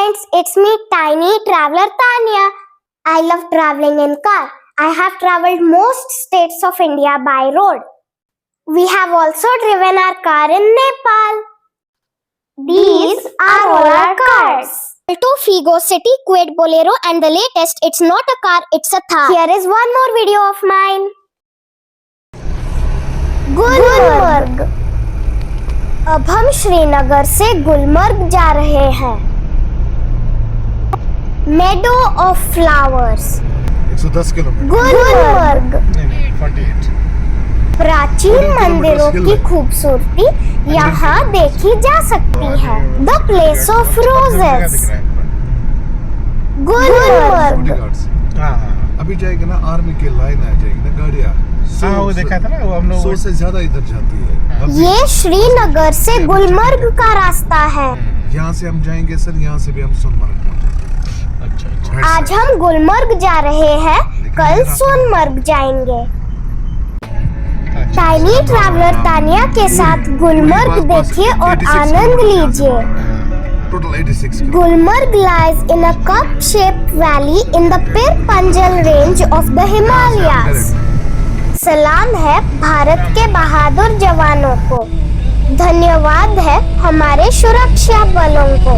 friends, it's me Tiny Traveler Tanya. I love traveling in car. I have traveled most states of India by road. We have also driven our car in Nepal. These are all our cars. Alto, Figo, City, Quid, Bolero and the latest, it's not a car, it's a Thar. Here is one more video of mine. Gulmarg. अब हम श्रीनगर से गुलमर्ग जा रहे हैं। मेडो of flowers 110 kilometre Gulmarg. 48 प्राचीन मंदिरों की खूबसूरती यहाँ देखी जा सकती है। The place of roses Gulmarg. अभी जाएगा ना, आर्मी की लाइन आ जाएगी ना, गाड़ियाँ वो देखा था ना, वो हम लोग 100 से ज्यादा इधर जाती है। ये श्रीनगर से गुलमर्ग का रास्ता है। यहाँ से हम जाएंगे सर, यहाँ से भी हम सोनमर्ग पहुँचेंगे। अच्छा। आज हम गुलमर्ग जा रहे हैं, कल सोनमर्ग जाएंगे। टाइनी ट्रैवलर तानिया के साथ गुलमर्ग देखिए और आनंद लीजिए। Total 86 Gulmarg lies in a cup-shaped valley in the Pir Panjal range of the Himalayas. सलाम है भारत के बहादुर जवानों को। धन्यवाद है हमारे सुरक्षा बलों को।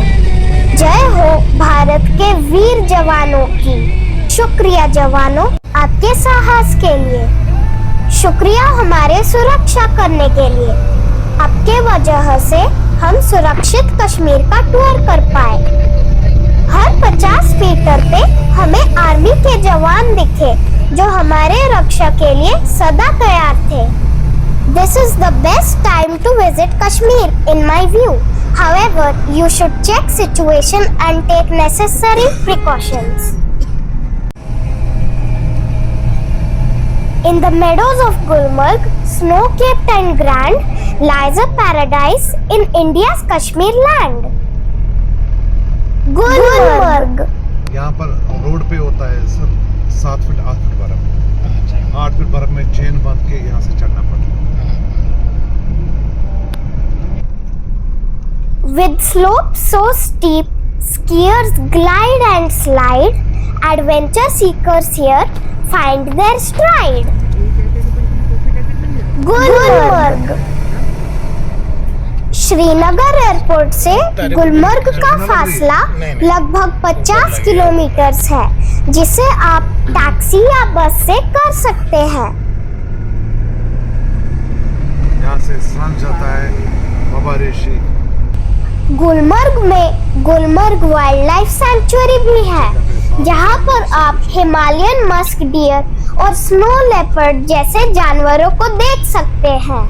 जय हो भारत के वीर जवानों की। शुक्रिया जवानों आपके साहस के लिए। शुक्रिया हमारे सुरक्षा करने के लिए। आपके वजह से हम सुरक्षित कश्मीर का टूर कर पाए। हर 50 मीटर पे हमें आर्मी के जवान दिखे जो हमारे रक्षा के लिए सदा तैयार थे। This is the best time to visit Kashmir in my view. However, you should check situation and take necessary precautions. In the meadows of Gulmarg, snow-capped and grand, lies a paradise in India's Kashmir land. Gulmarg. यहाँ पर road पे होता है sir 7 feet 8 feet बर्फ। 8 feet बर्फ में chain बांध के यहाँ से चढ़ना पड़ता है। With slopes so steep, skiers glide and slide. Adventure seekers here find their stride. Gulmarg. Srinagar airport से गुलमर्ग का फासला लगभग 50 किलोमीटर है, जिसे आप टैक्सी या बस से कर सकते हैं। यहाँ से सन जाता है बाबा ऋषि। गुलमर्ग में गुलमर्ग वाइल्ड लाइफ सैंक्चुअरी भी है, जहाँ पर आप हिमालयन मस्क डियर और स्नो लेपर्ड जैसे जानवरों को देख सकते हैं।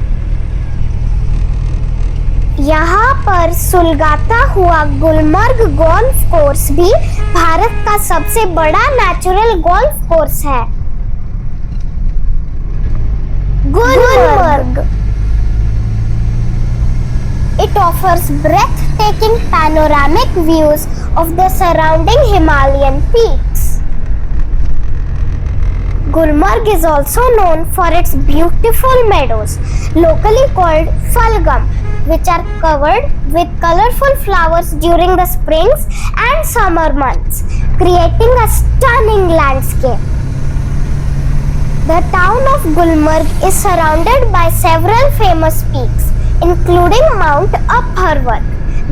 यहाँ पर सुलगाता हुआ गुलमर्ग गोल्फ कोर्स भी भारत का सबसे बड़ा नेचुरल गोल्फ कोर्स है। Gulmarg. It offers breathtaking panoramic views of the surrounding Himalayan peaks. Gulmarg is also known for its beautiful meadows, locally called Falgam, which are covered with colorful flowers during the springs and summer months, creating a stunning landscape. The town of Gulmarg is surrounded by several famous peaks, including Mount Abharwat,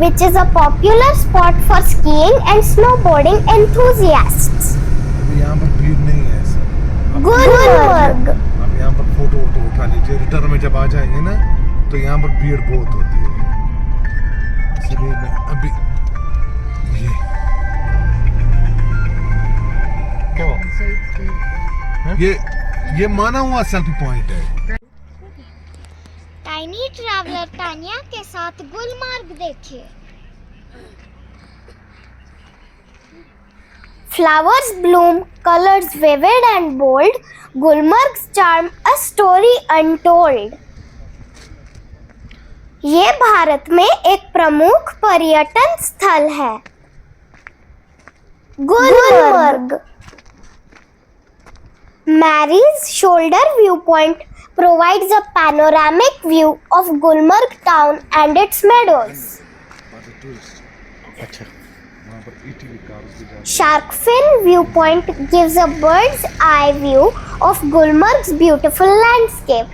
which is a popular spot for skiing and snowboarding enthusiasts. अभी यहाँ पर भीड़ नहीं है sir. Gulmarg. अब यहाँ पर photo उठा लीजिए। रिटर्न में जब आ जाएंगे ना, तो यहाँ पर भीड़ बहुत होती है। इसलिए मैं अभी ये माना हुआ सेल्फी पॉइंट है। टाइनी ट्रैवलर तानिया के साथ गुलमर्ग देखिए। Flowers bloom, colors vivid and bold. Gulmarg's charm a story untold. ये भारत में एक प्रमुख पर्यटन स्थल है। Gulmarg. Mary's shoulder viewpoint provides a panoramic view of Gulmarg town and its meadows. अच्छा। वहाँ पर ATV कार्स भी जाती Shark Fin viewpoint gives a bird's eye view of Gulmarg's beautiful landscape.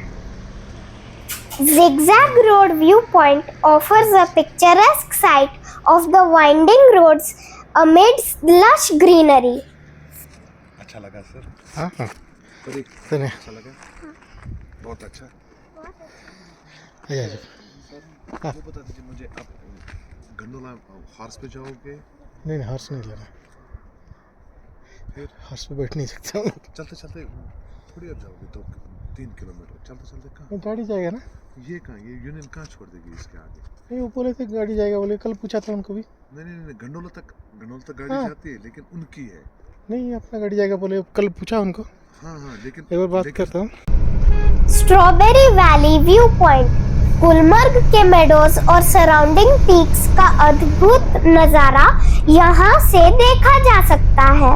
Zigzag Road viewpoint offers a picturesque sight of the winding roads amidst lush greenery. है। अच्छा लगा sir? हाँ हाँ करीब तो नहीं अच्छा लगा? बहुत अच्छा। आजा वो बता दीजिए मुझे, आप गंडोला हॉर्स पे जाओगे? नहीं हॉर्स नहीं लेना, फिर हॉर्स पे बैठ नहीं सकता हूँ। चलते चलते थोड़ी अब जाओगे, 2-3 किलोमीटर चलते चलते कहाँ? गाड़ी जाएगा ना, ये कहाँ, ये यूनियन कहाँ छोड़ देगी इसके आगे? नहीं वो बोले थे गाड़ी जाएगा, बोले कल पूछा था उनको भी। नहीं, गंडोला तक गाड़ी हाँ। जाती है, लेकिन उनकी है। नहीं अपना गाड़ी जाएगा बोले, कल पूछा उनको, हाँ लेकिन एक बार बात लेकिन- करता हूँ। Strawberry Valley viewpoint गुलमर्ग के मेडोज और सराउंडिंग पीक्स का अद्भुत नजारा यहाँ से देखा जा सकता है।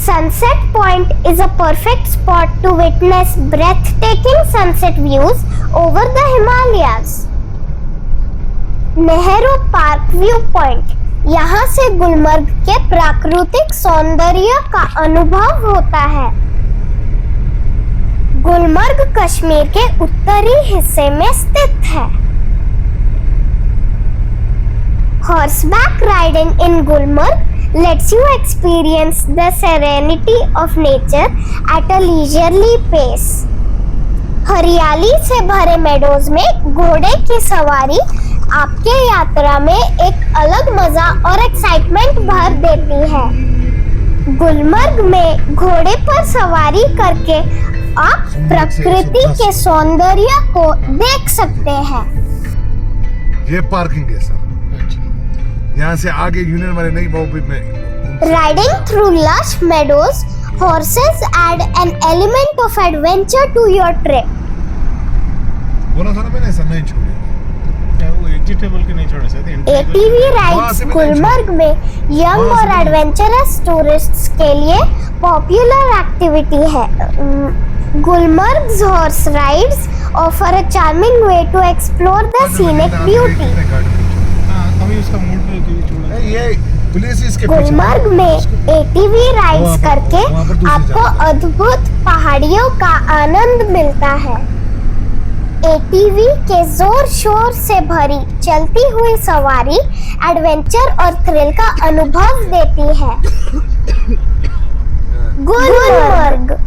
Sunset Point is a perfect spot to witness breathtaking sunset views over the Himalayas. Nehru park view point, यहाँ से गुलमर्ग के प्राकृतिक सौंदर्य का अनुभव होता है। गुलमर्ग कश्मीर के उत्तरी हिस्से में स्थित है। Horseback riding in Gulmarg lets you experience the serenity of nature at a leisurely pace. हरियाली से भरे मेडोज में घोड़े की सवारी आपके यात्रा में एक अलग मजा और एक्साइटमेंट भर देती है। गुलमर्ग में घोड़े पर सवारी करके आप प्रकृति के सौंदर्य को देख सकते हैं। ये पार्किंग है सर, यहाँ से आगे यूनियन वाले नहीं, वो भी मैं Riding through lush meadows, horses add an element of adventure to your trip. बोला था ना मैंने, ऐसा नहीं छोड़ेगा। क्या वो एग्जिटेबल के नहीं छोड़ा सकते? ATV वहाँ rides से भी नहीं गुलमर्ग में यंग वहाँ से और भी नहीं। एडवेंचरस टूरिस्ट्स के लिए पॉपुलर एक्टिविटी है। Gulmarg's horse rides offer a charming way to explore the scenic beauty. हाँ अभी उसका मूड पे क्यों छोड़ा? ये पुलिस इसके पीछे। गुलमर्ग में ATV राइड्स वहाँ पर करके दूसरी आपको जगह। अद्भुत पहाड़ियों का आनंद मिलता है। ATV के जोर शोर से भरी चलती हुई सवारी एडवेंचर और थ्रिल का अनुभव देती है। गुलमर्ग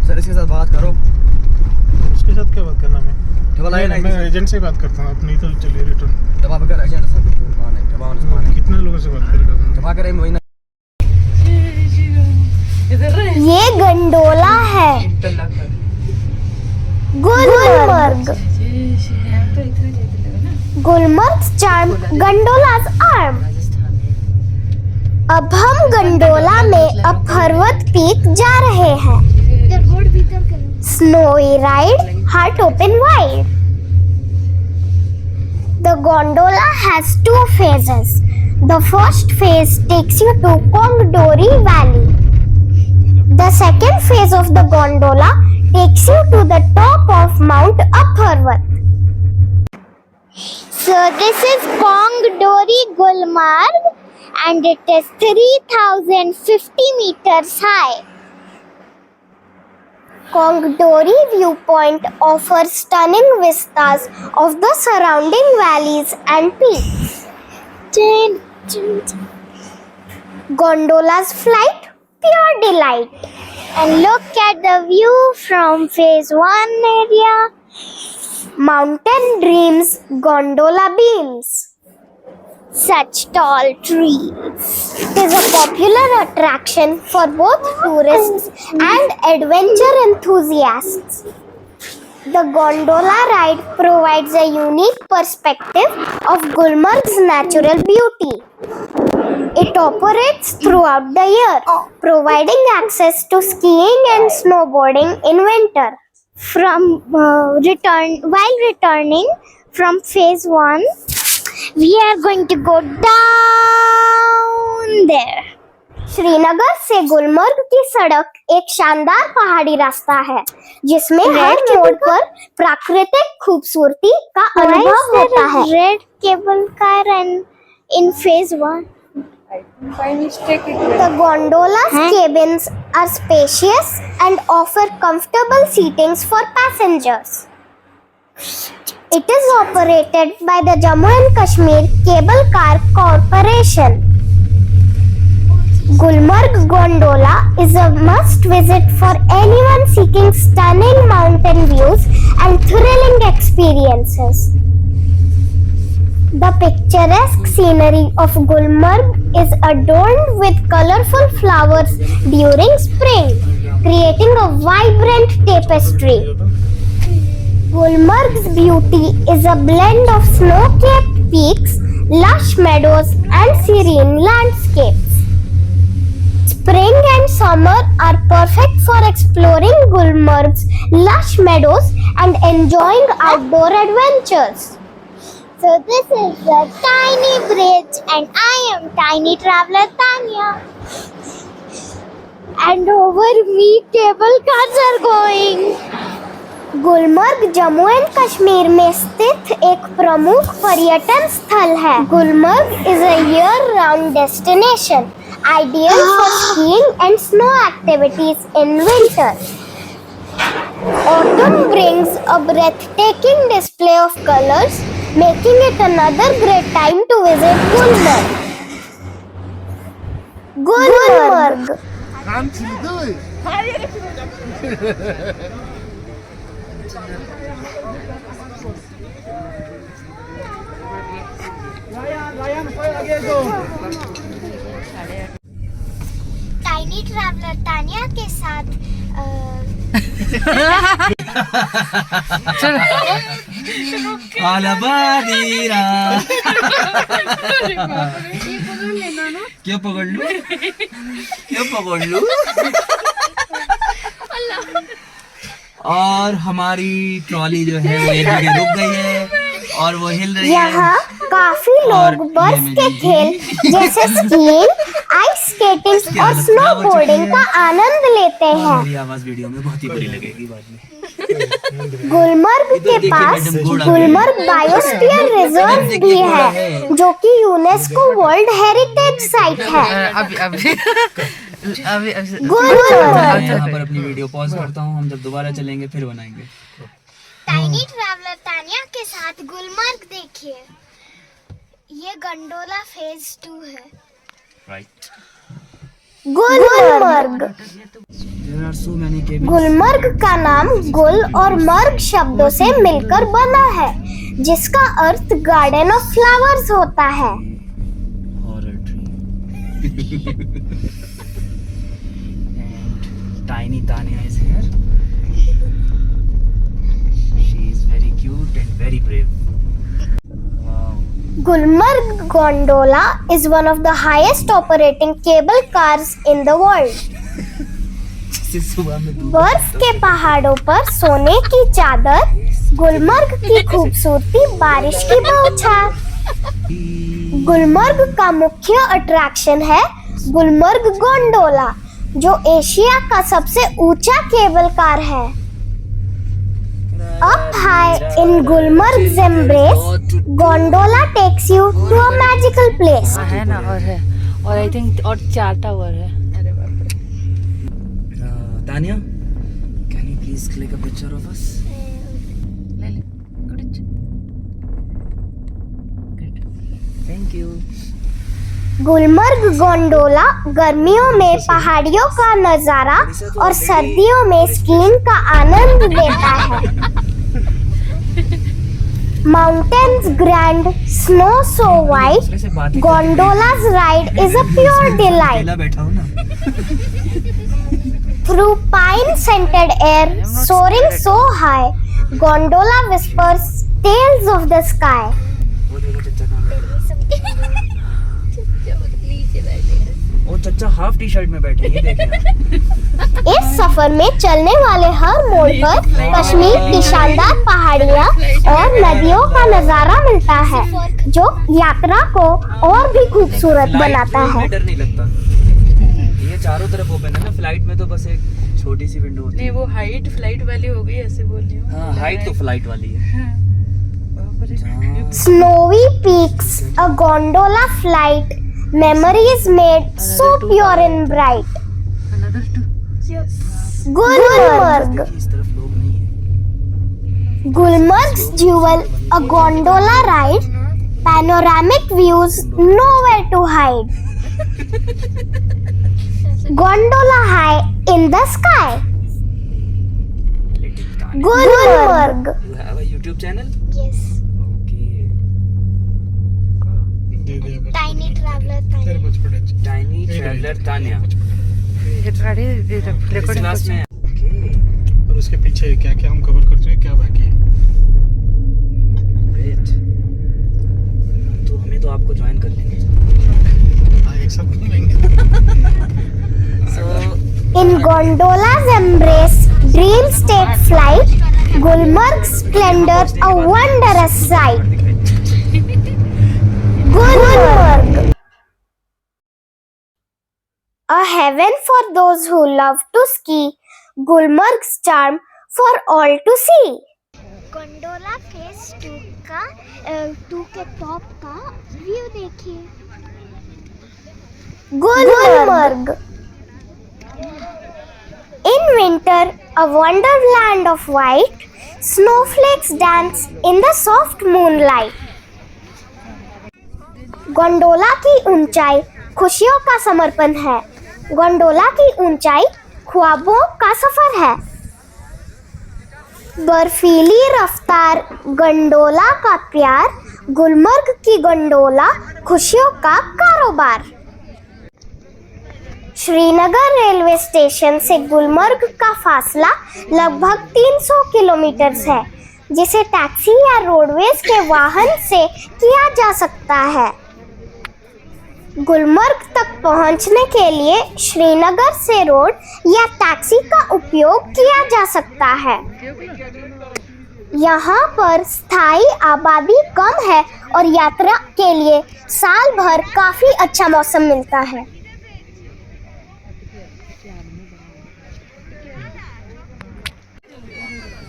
सर इसके साथ बात करो। उसके साथ क्या बात करना? डबल आई मैं एजेंट से बात करता हूँ, आप नहीं तो चलिए रिटर्न। दबा कर एजेंट सर कौन है? जवान उस्मान है। कितने लोगों से बात करेगा? दबा कर महीना ये गंडोला है। Gulmarg Gulmarg charm gondola's arm। अब हम गंडोला में अ पर्वत पीक जा रहे हैं। Snowy ride, heart open wide. The gondola has two phases. The first phase takes you to Kongdori Valley. The second phase of the gondola takes you to the top of Mount Aparvat. So this is Kongdori Gulmarg and it is 3050 meters high. Kongdori viewpoint offers stunning vistas of the surrounding valleys and peaks. Gondola's flight, pure delight. And look at the view from phase 1 area. Mountain Dreams Gondola Beams. Such tall trees. It is a popular attraction for both tourists and adventure enthusiasts. The gondola ride provides a unique perspective of Gulmarg's natural beauty. It operates throughout the year, providing access to skiing and snowboarding in winter. While returning from phase 1, we are going to go down there. Srinagar से गुलमर्ग की सड़क एक शानदार पहाड़ी रास्ता है जिसमें हर मोड़ पर प्राकृतिक खूबसूरती का अनुभव होता है। Red cable car in phase 1. The gondola's cabins are spacious and offer comfortable seatings for passengers. It is operated by the Jammu and Kashmir Cable Car Corporation. Gulmarg Gondola is a must visit for anyone seeking stunning mountain views and thrilling experiences. The picturesque scenery of Gulmarg is adorned with colorful flowers during spring, creating a vibrant tapestry. Gulmarg's beauty is a blend of snow-capped peaks, lush meadows, and serene landscapes. Spring and summer are perfect for exploring Gulmarg's lush meadows and enjoying outdoor adventures. So this is the tiny bridge and I am tiny traveler Tanya. And over me cable cars are going. Gulmarg Jammu and Kashmir में स्थित एक प्रमुख पर्यटन स्थल है। Gulmarg is a year-round destination, ideal for skiing and snow activities in winter. Autumn brings a breathtaking display of colors, making it another great time to visit Gulmarg. Gulmarg. Tiny traveller Tania के साथ आलाबादीरा क्यों पकड़ लूं? और हमारी ट्रॉली जो है वो एक जगह रुक गई है और वो हिल रही है। यहाँ काफी लोग बर्फ के खेल जैसे स्कीइंग, आइस स्केटिंग और स्नोबोर्डिंग का आनंद लेते हैं। मेरी आवाज वीडियो में बहुत ही बुरी लगेगी बाद में। गुलमर्ग के पास गुलमर्ग बायोस्फीयर रिजर्व भी है जो कि यूनेस्को वर्ल्ड हेरिटेज साइट है। गुलमर्ग। यहाँ पर अपनी वीडियो पॉज करता हूँ, हम जब दोबारा चलेंगे फिर बनाएंगे। टाइनी ट्रैवलर तानिया के साथ गुलमर्ग देखिए। ये गंडोला फेज 2 है। Right. Gulmarg. There are so many cabins. Gulmarg का नाम गुल और मर्ग शब्दों से मिलकर बना है जिसका अर्थ गार्डन ऑफ फ्लावर्स होता है। Horror tree. And tiny Tanya is here. She is very cute and very brave. Wow. Gulmarg Gondola is one of the highest operating cable cars in the world. सुबह में दूध बर्फ के पहाड़ों पर सोने की चादर, गुलमर्ग की खूबसूरती, बारिश की बौछार। गुलमर्ग का मुख्य अट्रैक्शन है गुलमर्ग गोंडोला जो एशिया का सबसे ऊंचा केबल कार है। Up high in Gulmarg's embrace, gondola takes you to a magical place. है ना, और आई थिंक और 4 टावर है। Tanya, can you please click a picture of us? ले ले, good. Thank you. Gulmarg gondola गर्मियों में पहाड़ियों का नजारा और सर्दियों में स्कीइंग का आनंद देता है। Mountains grand, snow so white, gondola's ride is a pure delight. अकेला बैठा हूँ ना। Through pine-scented air, soaring so high, gondola whispers tales of the sky. वो देखो चच्चा कहाँ बैठा है। वो चच्चा हाफ टी शर्ट में बैठे हैं, ये देखें। इस सफर में चलने वाले हर मोड़ पर कश्मीर की शानदार पहाड़ियाँ और नदियों का नजारा मिलता है जो यात्रा को और भी खूबसूरत बनाता है। डर नहीं लगता। चारों तरफ ओपन है ना, फ्लाइट में तो बस एक छोटी सी विंडो होती नहीं है। वो हाइट फ्लाइट वाली हो गई ऐसे बोल रही हूँ। हाँ हाइट तो फ्लाइट वाली है। हाँ। Snowy peaks, a gondola flight, memories made so pure and bright. Another two. Gulmarg, देखिए इस तरफ लोग नहीं है। Gulmarg's jewel, a gondola ride, panoramic views, nowhere to hide. Gondola high in the sky. Gulmarg. You have a YouTube channel? Yes. Okay. दे दिया बस। Tiny traveler. तेरे बच पड़े। Tiny Traveler Tanya। इस क्लास में। Okay. और उसके पीछे क्या क्या हम कवर कर चुके हैं, क्या बाकी है? Great. तो हमें तो आपको ज्वाइन कर लेंगे। हाँ एक साथ घूमेंगे। So In gondola's embrace, dream state flight, Gulmarg's splendor, a wondrous sight. Gulmarg, a heaven for those who love to ski, Gulmarg's charm for all to see. Gondola phase 2 के टॉप का view देखिए. Gulmarg. In winter, a wonderland of white, snowflakes dance in the soft moonlight. Gondola की ऊंचाई खुशियों का समर्पण है. Gondola की ऊंचाई ख्वाबों का सफर है. बर्फीली रफ्तार गोंडोला का प्यार, गुलमर्ग की गोंडोला खुशियों का कारोबार. श्रीनगर रेलवे स्टेशन से गुलमर्ग का फासला लगभग 300 किलोमीटर है, जिसे टैक्सी या रोडवेज के वाहन से किया जा सकता है. गुलमर्ग तक पहुंचने के लिए श्रीनगर से रोड या टैक्सी का उपयोग किया जा सकता है. यहाँ पर स्थायी आबादी कम है और यात्रा के लिए साल भर काफी अच्छा मौसम मिलता है.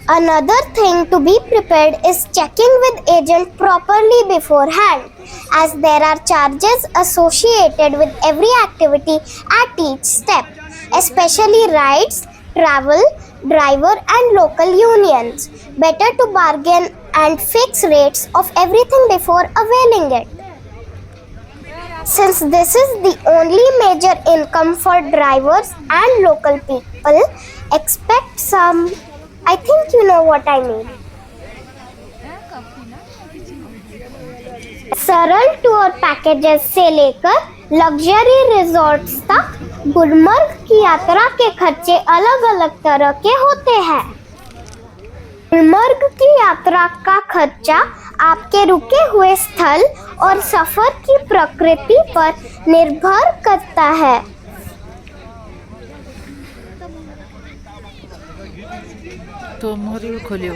Another thing to be prepared is checking with agent properly beforehand, as there are charges associated with every activity at each step, especially rides, travel, driver and local unions. Better to bargain and fix rates of everything before availing it. Since this is the only major income for drivers and local people, expect some, I think you know what I mean. सरल tour packages से लेकर luxury resorts तक गुलमर्ग की यात्रा के खर्चे अलग अलग तरह के होते हैं. गुलमर्ग की यात्रा का खर्चा आपके रुके हुए स्थल और सफर की प्रकृति पर निर्भर करता है. तो मोरी खोलियो.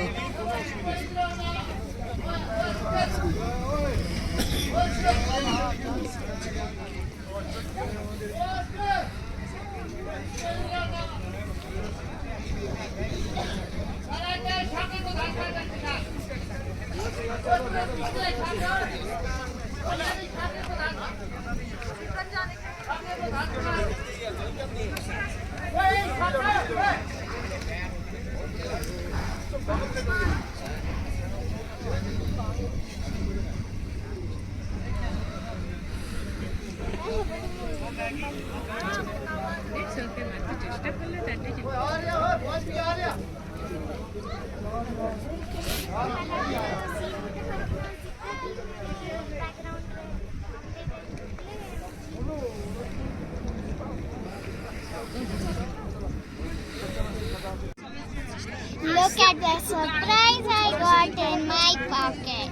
Look at the surprise I got in my pocket.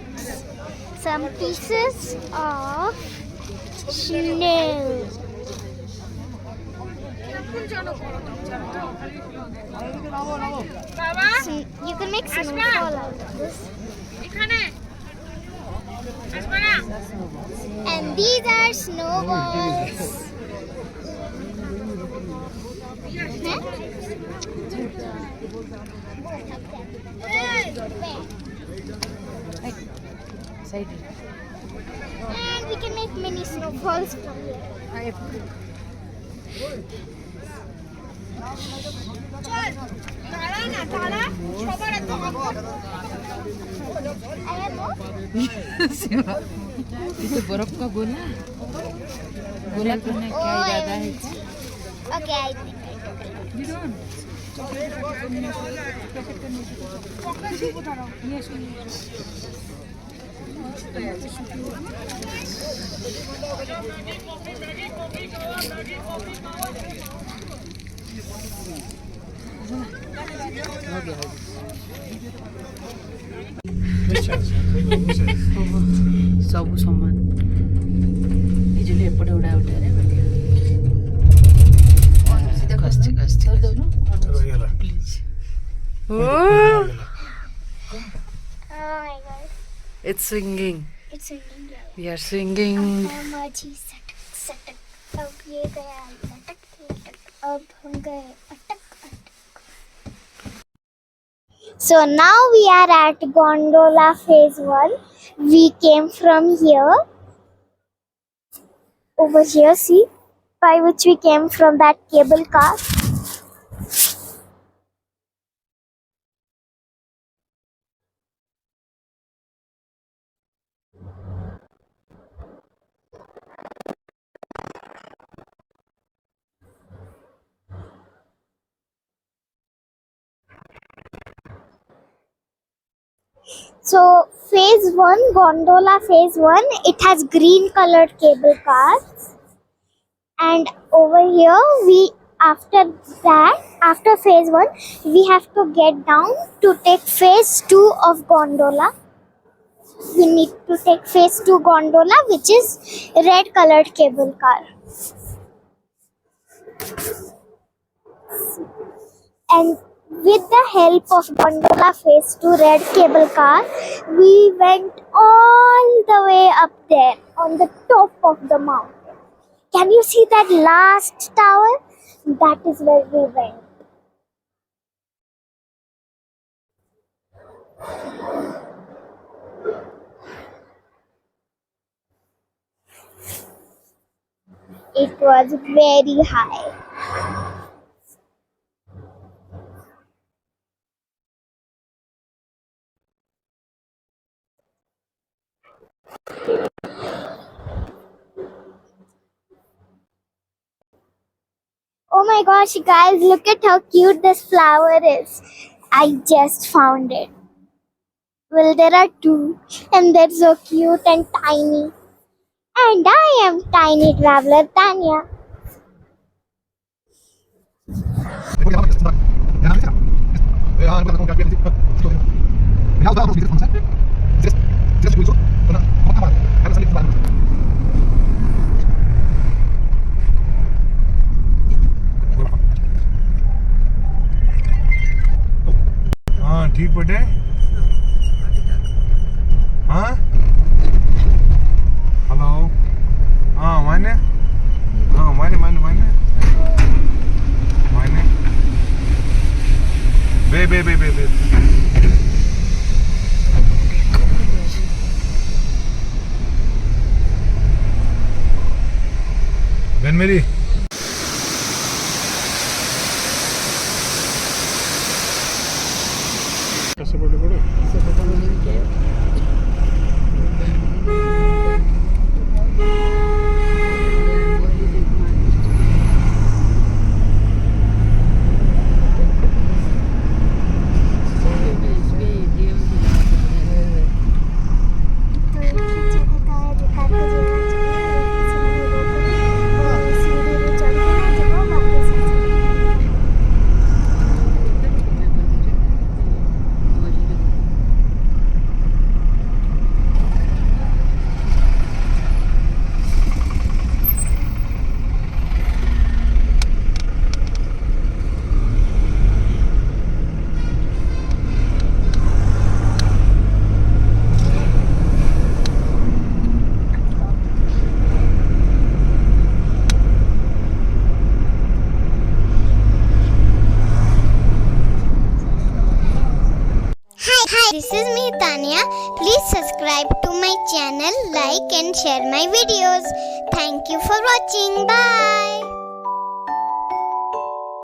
Some pieces of snow. You can make snowfall out of this. And these are snowballs. Side. And we can make mini snowfalls from here. itu बर्फ का गोला गोला करना क्या इरादा है Okay, I think सब सामान बिजुली एपटे उड़ा उठा रे सीधा खस्ते खस्ते कर दो चलो ये ला please Oh my god. It's swinging. It's swinging. We are swinging. मर्जी सटक सटक अब ये गया लटक लटक अब हम गए अटक अटक. So now we are at gondola phase 1. We came from here. Over here, see, by which we came from that cable car. So phase 1, gondola phase 1, it has green colored cable cars, and over here after phase 1 we have to get down to take phase 2 of gondola. We need to take phase 2 gondola, which is red colored cable car. And with the help of gondola phase 2 red cable car, we went all the way up there on the top of the mountain. Can you see that last tower? That is where we went. It was very high. Oh my gosh, guys, look at how cute this flower is. I just found it. Well, there are two, and they're so cute and tiny. And I am Tiny Traveler Tanya. हाँ ठीक बटे हाँ hello हाँ माने बे बहन मेरी कैसे बोले बोलो तो खींचे दिखाया दुकान को जेना चाहिए सीढ़ी Tanya. Please subscribe to my channel, like and share my videos. Thank you for watching. Bye.